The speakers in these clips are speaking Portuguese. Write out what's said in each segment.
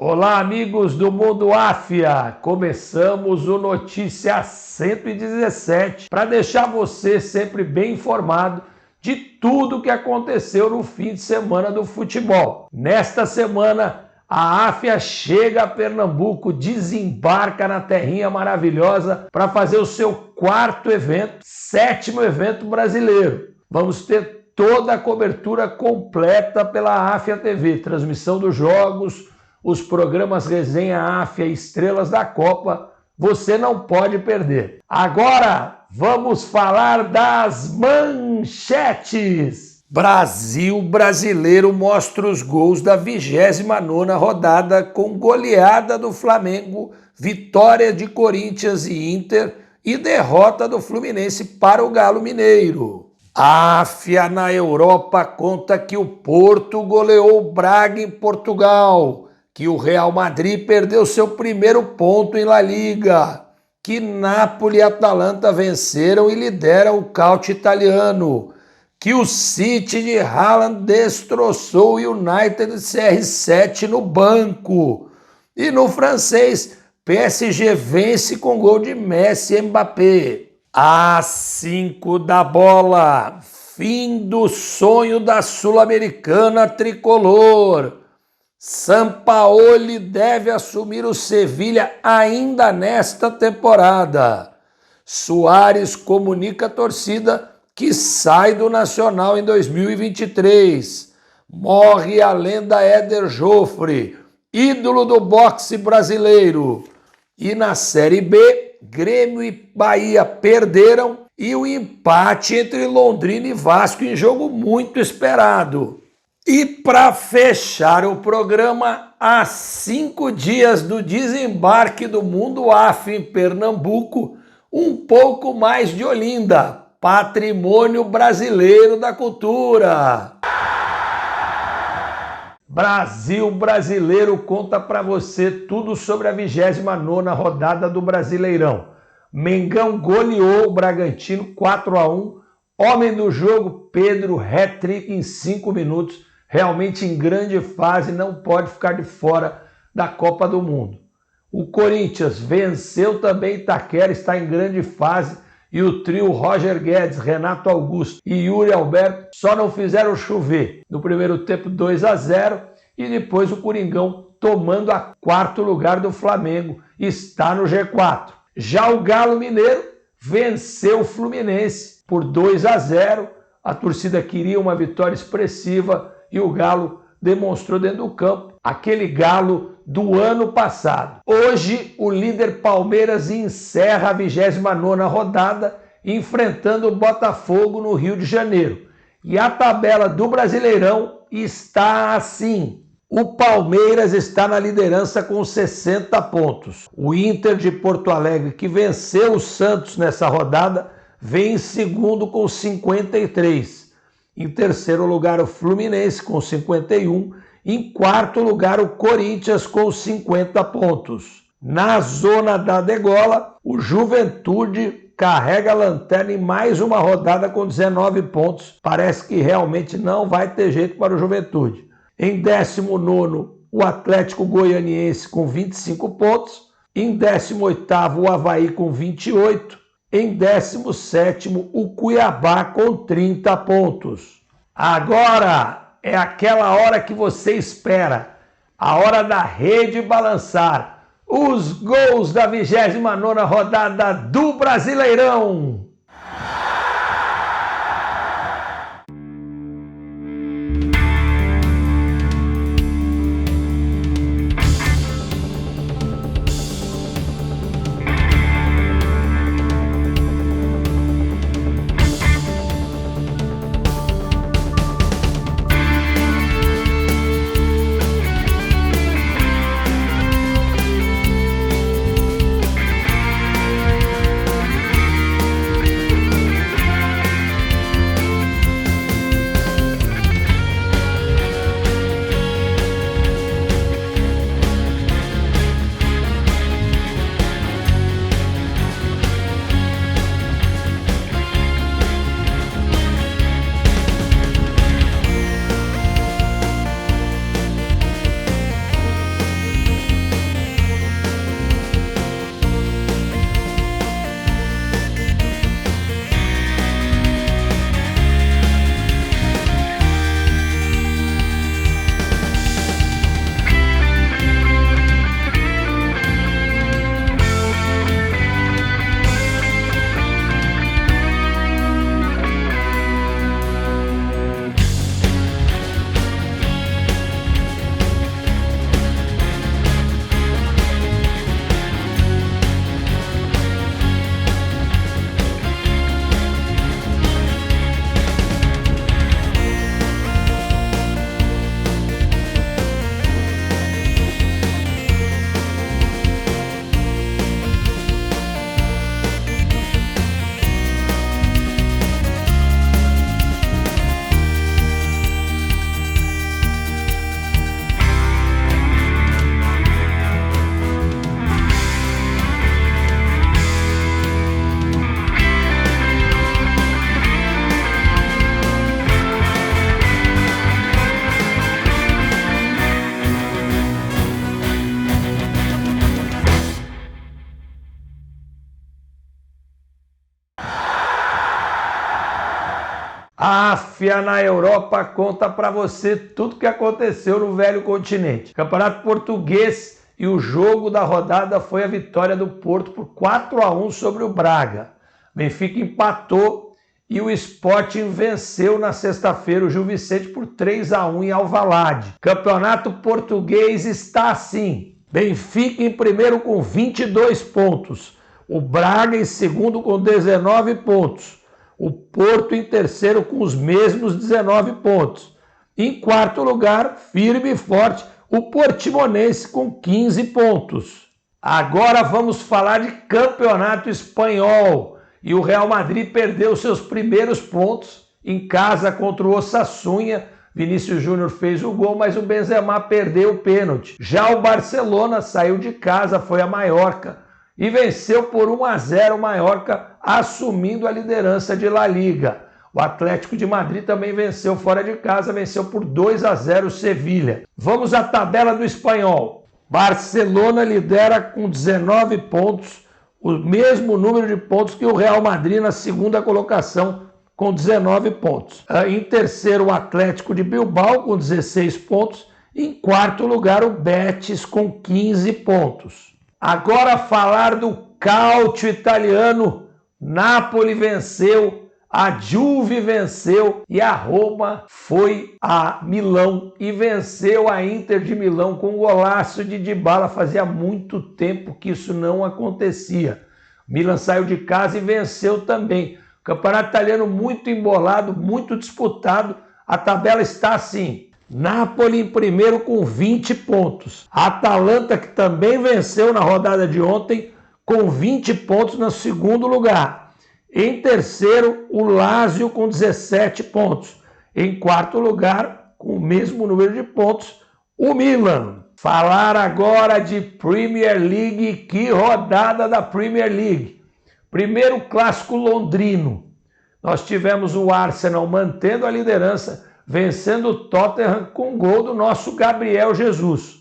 Olá, amigos do Mundo Áfia! Começamos o Notícia 117 para deixar você sempre bem informado de tudo que aconteceu no fim de semana do futebol. Nesta semana, a Áfia chega a Pernambuco, desembarca na terrinha maravilhosa para fazer o seu quarto evento, sétimo evento brasileiro. Vamos ter toda a cobertura completa pela Áfia TV, transmissão dos jogos, os programas Resenha Áfia, Estrelas da Copa, você não pode perder. Agora, vamos falar das manchetes. Brasil brasileiro mostra os gols da 29ª rodada com goleada do Flamengo, vitória de Corinthians e Inter e derrota do Fluminense para o Galo Mineiro. A Áfia na Europa conta que o Porto goleou o Braga em Portugal, que o Real Madrid perdeu seu primeiro ponto em La Liga, que Napoli e Atalanta venceram e lideram o caute italiano, que o City de Haaland destroçou o United CR7 no banco, e no francês, PSG vence com gol de Messi e Mbappé. Às 5 da bola, fim do sonho da Sul-Americana tricolor. Sampaoli deve assumir o Sevilha ainda nesta temporada. Soares comunica à torcida que sai do Nacional em 2023. Morre a lenda Éder Joffre, ídolo do boxe brasileiro. E na Série B, Grêmio e Bahia perderam e o empate entre Londrina e Vasco em jogo muito esperado. E para fechar o programa, há 5 dias do desembarque do Mundo Áfia em Pernambuco, um pouco mais de Olinda, patrimônio brasileiro da cultura. Brasil brasileiro conta para você tudo sobre a 29ª rodada do Brasileirão. Mengão goleou o Bragantino 4-1, homem do jogo Pedro, hat-trick em 5 minutos, realmente em grande fase, não pode ficar de fora da Copa do Mundo. O Corinthians venceu também Itaquera, está em grande fase, e o trio Roger Guedes, Renato Augusto e Yuri Alberto só não fizeram chover. No primeiro tempo 2-0 e depois o Coringão tomando a 4º lugar do Flamengo, está no G4. Já o Galo Mineiro venceu o Fluminense por 2-0, a torcida queria uma vitória expressiva e o Galo demonstrou dentro do campo aquele Galo do ano passado. Hoje, o líder Palmeiras encerra a 29ª rodada, enfrentando o Botafogo no Rio de Janeiro. E a tabela do Brasileirão está assim. O Palmeiras está na liderança com 60 pontos. O Inter de Porto Alegre, que venceu o Santos nessa rodada, vem em segundo com 53. Em terceiro lugar, o Fluminense com 51. Em quarto lugar, o Corinthians com 50 pontos. Na zona da degola, o Juventude carrega a lanterna em mais uma rodada com 19 pontos. Parece que realmente não vai ter jeito para o Juventude. Em 19º, o Atlético Goianiense com 25 pontos. Em 18º, o Avaí com 28. Em 17º, o Cuiabá com 30 pontos. Agora é aquela hora que você espera, a hora da rede balançar. Os gols da 29ª rodada do Brasileirão. A AFIA na Europa conta para você tudo que aconteceu no velho continente. Campeonato Português e o jogo da rodada foi a vitória do Porto por 4-1 sobre o Braga. Benfica empatou e o Sporting venceu na sexta-feira o Gil Vicente por 3-1 em Alvalade. Campeonato Português está assim: Benfica em primeiro com 22 pontos, o Braga em segundo com 19 pontos, o Porto em terceiro com os mesmos 19 pontos. Em quarto lugar, firme e forte, o Portimonense com 15 pontos. Agora vamos falar de campeonato espanhol. E o Real Madrid perdeu seus primeiros pontos em casa contra o Osasuna. Vinícius Júnior fez o gol, mas o Benzema perdeu o pênalti. Já o Barcelona saiu de casa, foi a Mallorca e venceu por 1-0 o Mallorca, assumindo a liderança de La Liga. O Atlético de Madrid também venceu fora de casa, venceu por 2-0 o Sevilha. Vamos à tabela do espanhol. Barcelona lidera com 19 pontos, o mesmo número de pontos que o Real Madrid na segunda colocação, com 19 pontos. Em terceiro, o Atlético de Bilbao, com 16 pontos. Em quarto lugar, o Betis, com 15 pontos. Agora falar do calcio italiano. Napoli venceu, a Juve venceu e a Roma foi a Milão e venceu a Inter de Milão com um golaço de Dybala. Fazia muito tempo que isso não acontecia. Milan saiu de casa e venceu também. O campeonato italiano muito embolado, muito disputado. A tabela está assim: Napoli em primeiro com 20 pontos. A Atalanta, que também venceu na rodada de ontem, com 20 pontos no segundo lugar. Em terceiro, o Lazio com 17 pontos. Em quarto lugar, com o mesmo número de pontos, o Milan. Falar agora de Premier League. Que rodada da Premier League. Primeiro clássico londrino. Nós tivemos o Arsenal mantendo a liderança, vencendo o Tottenham com gol do nosso Gabriel Jesus.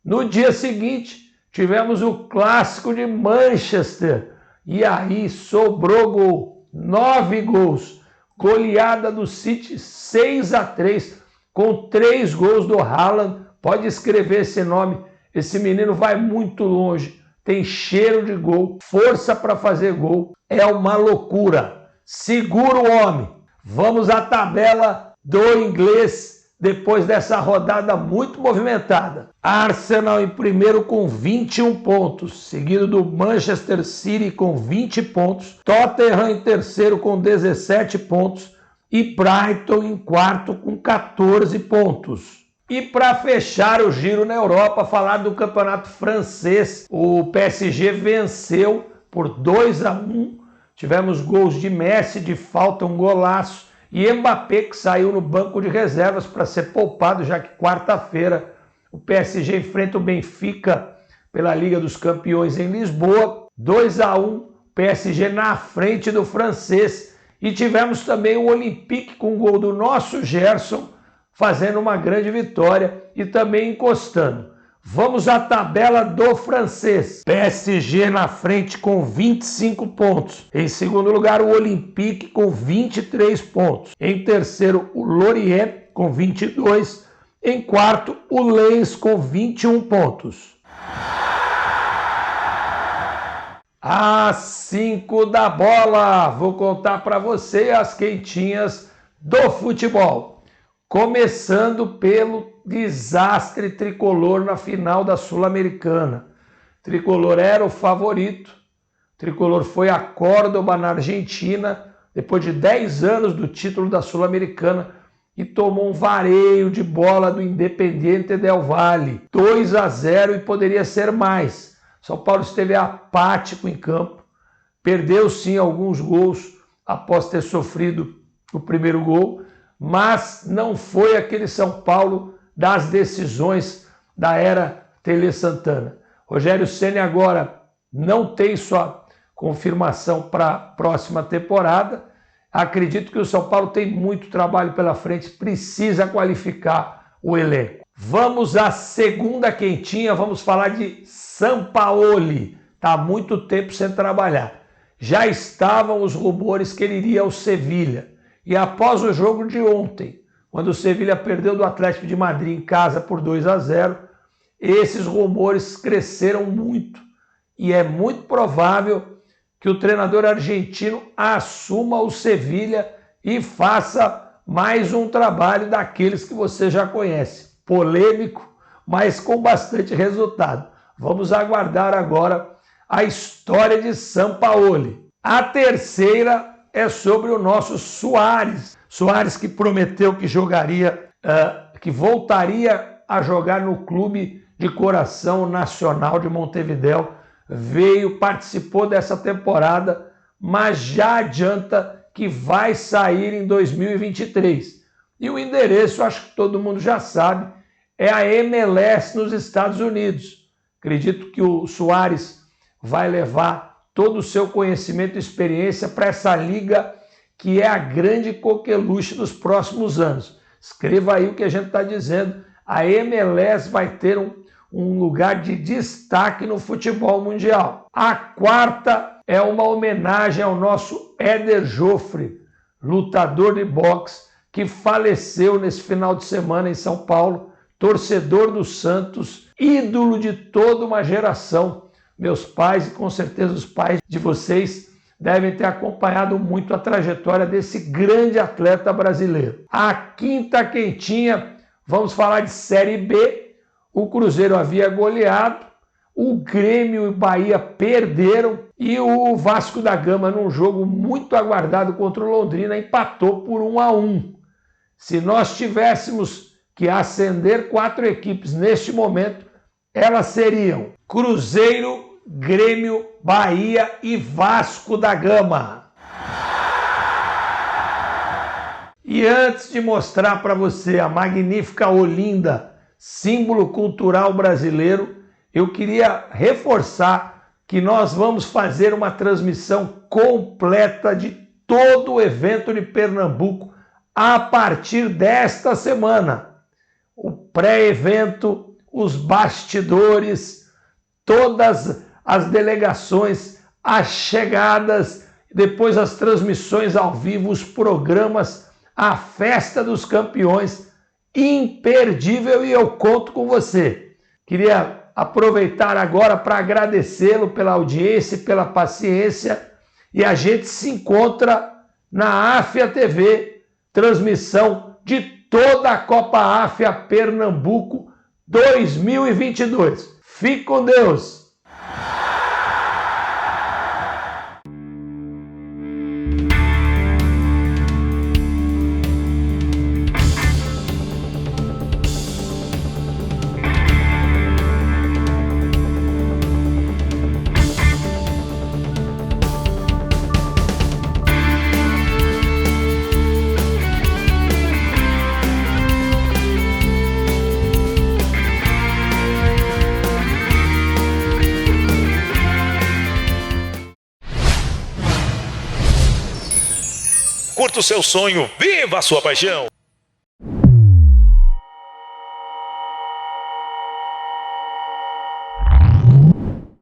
No dia seguinte, tivemos o clássico de Manchester. E aí sobrou gol, 9 gols, goleada do City 6-3, com 3 gols do Haaland. Pode escrever esse nome, esse menino vai muito longe, tem cheiro de gol, força para fazer gol, é uma loucura. Segura o homem. Vamos à tabela do inglês depois dessa rodada muito movimentada. Arsenal em primeiro com 21 pontos, seguido do Manchester City com 20 pontos, Tottenham em terceiro com 17 pontos e Brighton em quarto com 14 pontos. E para fechar o giro na Europa, falar do campeonato francês, o PSG venceu por 2-1, tivemos gols de Messi, de falta, um golaço, e Mbappé, que saiu no banco de reservas para ser poupado, já que quarta-feira o PSG enfrenta o Benfica pela Liga dos Campeões em Lisboa. 2-1, PSG na frente do francês. E tivemos também o Olympique com o gol do nosso Gerson, fazendo uma grande vitória e também encostando. Vamos à tabela do francês. PSG na frente com 25 pontos. Em segundo lugar, o Olympique com 23 pontos. Em terceiro, o Lorient com 22. Em quarto, o Lens com 21 pontos. Às 5 da bola, vou contar para você as quentinhas do futebol. Começando pelo desastre tricolor na final da Sul-Americana. Tricolor era o favorito. Tricolor foi a Córdoba, na Argentina, depois de 10 anos do título da Sul-Americana, e tomou um vareio de bola do Independiente del Valle. 2-0 e poderia ser mais. São Paulo esteve apático em campo. Perdeu sim alguns gols após ter sofrido o primeiro gol, mas não foi aquele São Paulo das decisões da era Tele Santana. Rogério Ceni agora não tem sua confirmação para a próxima temporada. Acredito que o São Paulo tem muito trabalho pela frente, precisa qualificar o elenco. Vamos à segunda quentinha, vamos falar de Sampaoli. Está há muito tempo sem trabalhar. Já estavam os rumores que ele iria ao Sevilha. E após o jogo de ontem, quando o Sevilha perdeu do Atlético de Madrid em casa por 2-0, esses rumores cresceram muito. E é muito provável que o treinador argentino assuma o Sevilha e faça mais um trabalho daqueles que você já conhece. Polêmico, mas com bastante resultado. Vamos aguardar agora a história de Sampaoli. A terceira é sobre o nosso Suárez. Suárez, que prometeu que jogaria, que voltaria a jogar no Clube de Coração Nacional de Montevidéu, participou dessa temporada, mas já adianta que vai sair em 2023. E o endereço, acho que todo mundo já sabe, é a MLS nos Estados Unidos. Acredito que o Suárez vai levar todo o seu conhecimento e experiência para essa liga que é a grande coqueluche dos próximos anos. Escreva aí o que a gente está dizendo. A MLS vai ter um lugar de destaque no futebol mundial. A quarta é uma homenagem ao nosso Éder Joffre, lutador de boxe, que faleceu nesse final de semana em São Paulo, torcedor do Santos, ídolo de toda uma geração. Meus pais e com certeza os pais de vocês devem ter acompanhado muito a trajetória desse grande atleta brasileiro. A quinta quentinha, vamos falar de Série B. O Cruzeiro havia goleado, o Grêmio e o Bahia perderam e o Vasco da Gama, num jogo muito aguardado contra o Londrina, empatou por 1-1. Se nós tivéssemos que acender 4 equipes neste momento, elas seriam Cruzeiro, Grêmio, Bahia e Vasco da Gama. E antes de mostrar para você a magnífica Olinda, símbolo cultural brasileiro, eu queria reforçar que nós vamos fazer uma transmissão completa de todo o evento de Pernambuco a partir desta semana. O pré-evento, os bastidores, todas as delegações, as chegadas, depois as transmissões ao vivo, os programas, a festa dos campeões, imperdível, e eu conto com você. Queria aproveitar agora para agradecê-lo pela audiência e pela paciência, e a gente se encontra na Áfia TV, transmissão de toda a Copa Áfia Pernambuco 2022. Fique com Deus! Curta o seu sonho, viva a sua paixão!